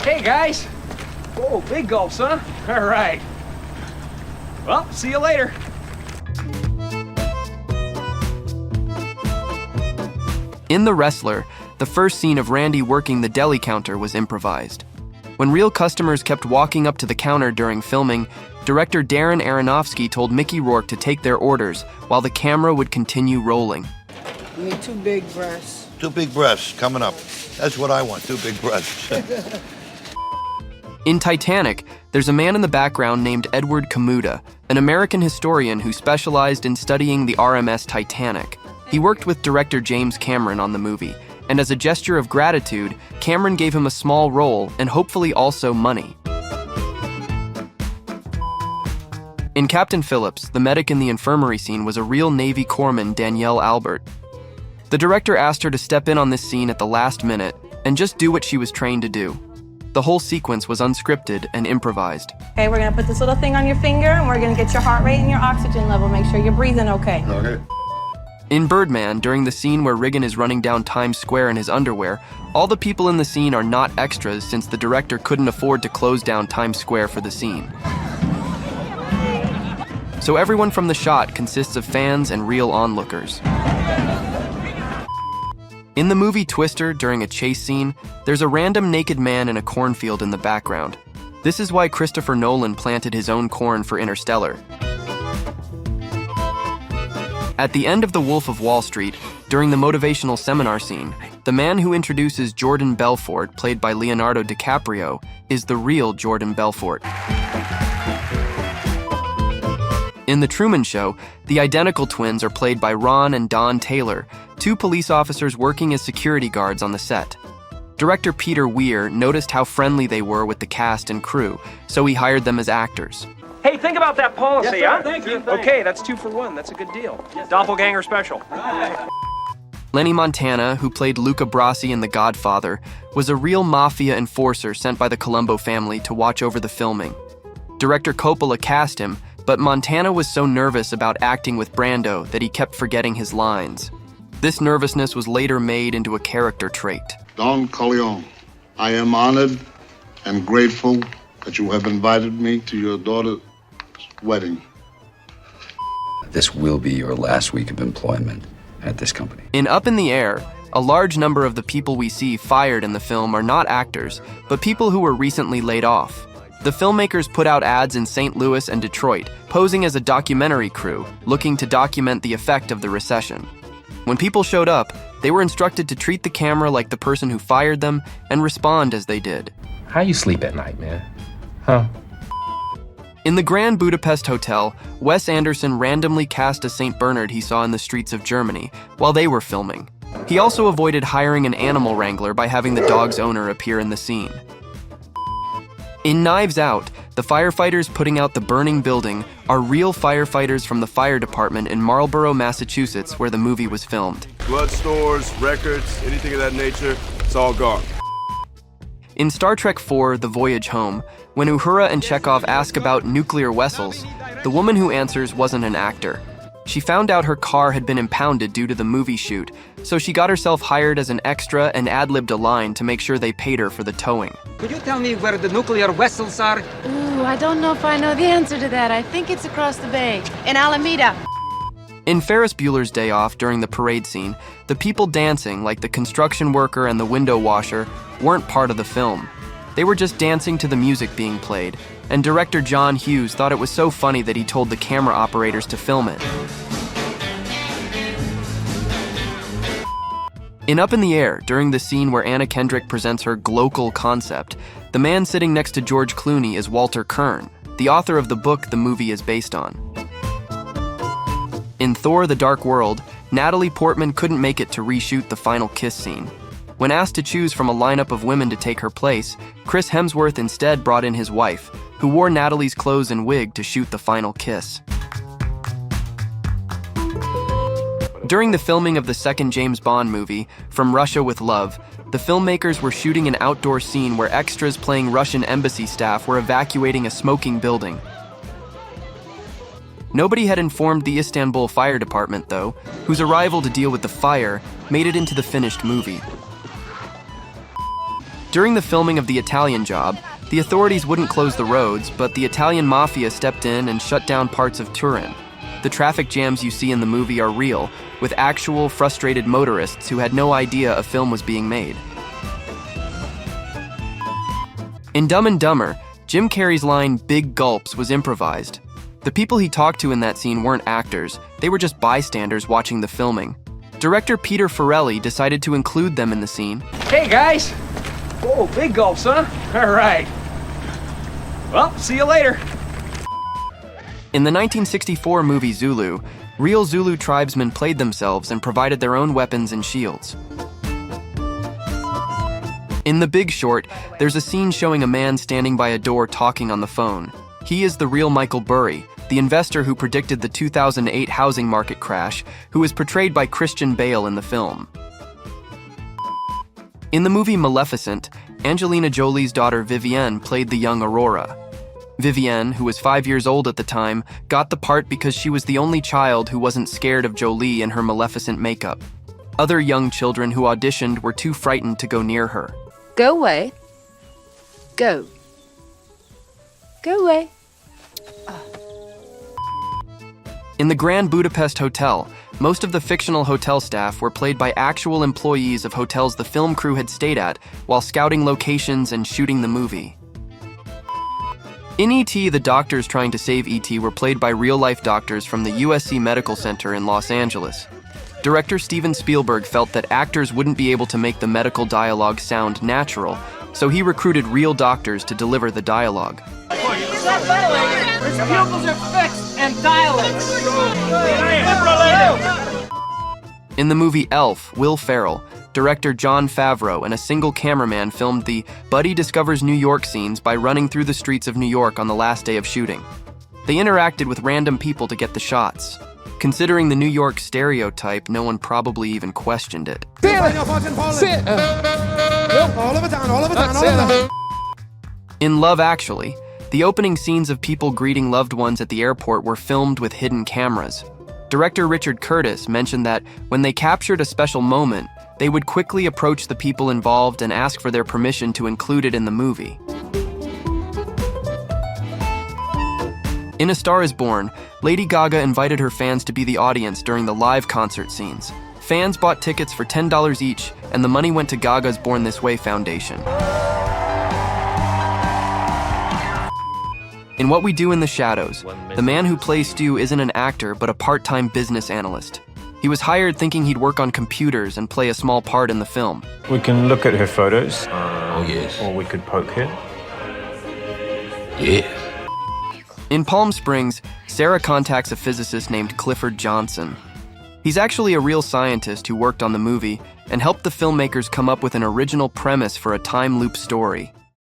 Hey, guys. Whoa, big gulps, huh? All right. Well, see you later. In The Wrestler, the first scene of Randy working the deli counter was improvised. When real customers kept walking up to the counter during filming, director Darren Aronofsky told Mickey Rourke to take their orders while the camera would continue rolling. Give me 2 big breasts. 2 big breasts coming up. That's what I want, 2 big breasts. In Titanic, there's a man in the background named Edward Kamuda, an American historian who specialized in studying the RMS Titanic. He worked with director James Cameron on the movie, and as a gesture of gratitude, Cameron gave him a small role and hopefully also money. In Captain Phillips, the medic in the infirmary scene was a real Navy corpsman, Danielle Albert. The director asked her to step in on this scene at the last minute and just do what she was trained to do. The whole sequence was unscripted and improvised. Okay, we're gonna put this little thing on your finger and we're gonna get your heart rate and your oxygen level, make sure you're breathing okay. Okay. In Birdman, during the scene where Regan is running down Times Square in his underwear, all the people in the scene are not extras since the director couldn't afford to close down Times Square for the scene. So everyone from the shot consists of fans and real onlookers. In the movie Twister, during a chase scene, there's a random naked man in a cornfield in the background. This is why Christopher Nolan planted his own corn for Interstellar. At the end of The Wolf of Wall Street, during the motivational seminar scene, the man who introduces Jordan Belfort, played by Leonardo DiCaprio, is the real Jordan Belfort. In The Truman Show, the identical twins are played by Ron and Don Taylor, 2 police officers working as security guards on the set. Director Peter Weir noticed how friendly they were with the cast and crew, so he hired them as actors. Hey, think about that policy, Yes, sir. huh? Thank you. Okay, that's 2 for 1. That's a good deal. Doppelganger special. Lenny Montana, who played Luca Brasi in The Godfather, was a real Mafia enforcer sent by the Colombo family to watch over the filming. Director Coppola cast him, but Montana was so nervous about acting with Brando that he kept forgetting his lines. This nervousness was later made into a character trait. Don Corleone, I am honored and grateful that you have invited me to your daughter's wedding. This will be your last week of employment at this company. In Up in the Air, a large number of the people we see fired in the film are not actors, but people who were recently laid off. The filmmakers put out ads in St. Louis and Detroit, posing as a documentary crew, looking to document the effect of the recession. When people showed up, they were instructed to treat the camera like the person who fired them and respond as they did. How you sleep at night, man? Huh? In the Grand Budapest Hotel, Wes Anderson randomly cast a St. Bernard he saw in the streets of Germany while they were filming. He also avoided hiring an animal wrangler by having the dog's owner appear in the scene. In Knives Out, the firefighters putting out the burning building are real firefighters from the fire department in Marlborough, Massachusetts, where the movie was filmed. Blood stores, records, anything of that nature, it's all gone. In Star Trek IV, The Voyage Home, when Uhura and Chekhov ask about nuclear vessels, the woman who answers wasn't an actor. She found out her car had been impounded due to the movie shoot, so she got herself hired as an extra and ad-libbed a line to make sure they paid her for the towing. Could you tell me where the nuclear vessels are? Ooh, I don't know if I know the answer to that. I think it's across the bay, in Alameda. In Ferris Bueller's Day Off, during the parade scene, the people dancing, like the construction worker and the window washer, weren't part of the film. They were just dancing to the music being played, and director John Hughes thought it was so funny that he told the camera operators to film it. In Up in the Air, during the scene where Anna Kendrick presents her glocal concept, the man sitting next to George Clooney is Walter Kern, the author of the book the movie is based on. In Thor: The Dark World, Natalie Portman couldn't make it to reshoot the final kiss scene. When asked to choose from a lineup of women to take her place, Chris Hemsworth instead brought in his wife, who wore Natalie's clothes and wig to shoot the final kiss. During the filming of the second James Bond movie, From Russia with Love, the filmmakers were shooting an outdoor scene where extras playing Russian embassy staff were evacuating a smoking building. Nobody had informed the Istanbul Fire Department, though, whose arrival to deal with the fire made it into the finished movie. During the filming of The Italian Job, the authorities wouldn't close the roads, but the Italian Mafia stepped in and shut down parts of Turin. The traffic jams you see in the movie are real, with actual frustrated motorists who had no idea a film was being made. In Dumb and Dumber, Jim Carrey's line, "big gulps," was improvised. The people he talked to in that scene weren't actors, they were just bystanders watching the filming. Director Peter Farrelly decided to include them in the scene. Hey, guys. Whoa, big gulps, huh? All right. Well, see you later. In the 1964 movie Zulu, real Zulu tribesmen played themselves and provided their own weapons and shields. In The Big Short, there's a scene showing a man standing by a door talking on the phone. He is the real Michael Burry, the investor who predicted the 2008 housing market crash, who is portrayed by Christian Bale in the film. In the movie Maleficent, Angelina Jolie's daughter Vivienne played the young Aurora. Vivienne, who was 5 years old at the time, got the part because she was the only child who wasn't scared of Jolie and her Maleficent makeup. Other young children who auditioned were too frightened to go near her. Go away. Go. Go away. In the Grand Budapest Hotel, most of the fictional hotel staff were played by actual employees of hotels the film crew had stayed at while scouting locations and shooting the movie. In E.T., the doctors trying to save E.T. were played by real-life doctors from the USC Medical Center in Los Angeles. Director Steven Spielberg felt that actors wouldn't be able to make the medical dialogue sound natural, so he recruited real doctors to deliver the dialogue. Stop dilating! His pupils are fixed and dilated! In the movie Elf, Will Ferrell, director Jon Favreau and a single cameraman filmed the Buddy Discovers New York scenes by running through the streets of New York on the last day of shooting. They interacted with random people to get the shots. Considering the New York stereotype, no one probably even questioned it. In Love Actually, the opening scenes of people greeting loved ones at the airport were filmed with hidden cameras. Director Richard Curtis mentioned that when they captured a special moment, they would quickly approach the people involved and ask for their permission to include it in the movie. In A Star Is Born, Lady Gaga invited her fans to be the audience during the live concert scenes. Fans bought tickets for $10 each, and the money went to Gaga's Born This Way Foundation. In What We Do in the Shadows, the man who plays Stu isn't an actor but a part-time business analyst. He was hired thinking he'd work on computers and play a small part in the film. We can look at her photos. Oh, yes. Or we could poke her. Yes. In Palm Springs, Sarah contacts a physicist named Clifford Johnson. He's actually a real scientist who worked on the movie and helped the filmmakers come up with an original premise for a time loop story.